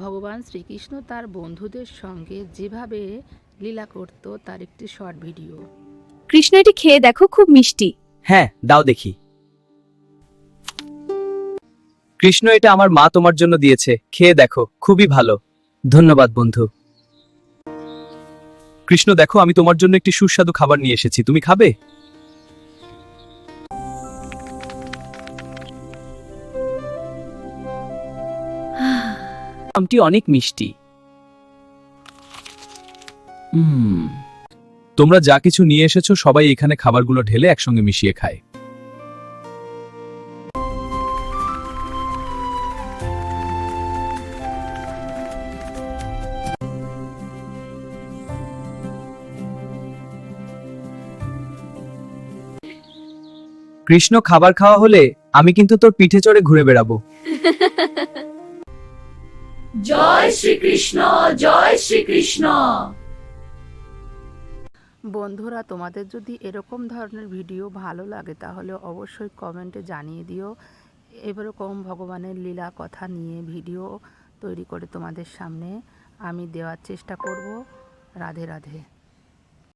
ভগবান শ্রীকৃষ্ণ তার বন্ধুদের সঙ্গে যেভাবে লীলা করত তার একটি শর্ট ভিডিও। কৃষ্ণ এটি খেয়ে দেখো, খুব মিষ্টি। হ্যাঁ, দাও দেখি। কৃষ্ণ, এটা আমার মা তোমার জন্য দিয়েছে, খেয়ে দেখো, খুবই ভালো। ধন্যবাদ বন্ধু। কৃষ্ণ দেখো, আমি তোমার জন্য একটি সুস্বাদু খাবার নিয়ে এসেছি, তুমি খাবে? আমটি অনেক মিষ্টি। তোমরা যা কিছু নিয়ে এসেছো সবাই এখানে খাবারগুলো ঢেলে একসঙ্গে মিশিয়ে খায়। কৃষ্ণ, খাবার খাওয়া হলে আমি কিন্তু তোর পিঠে চড়ে ঘুরে বেড়াবো। জয় শ্রীকৃষ্ণ, জয় শ্রীকৃষ্ণ। বন্ধুরা, তোমাদের যদি এরকম ধরনের ভিডিও ভালো লাগে তাহলে অবশ্যই কমেন্টে জানিয়ে দিও। এরকম ভগবানের লীলা কথা নিয়ে ভিডিও তৈরি করে তোমাদের সামনে আমি দেওয়ার চেষ্টা করব। রাধে রাধে।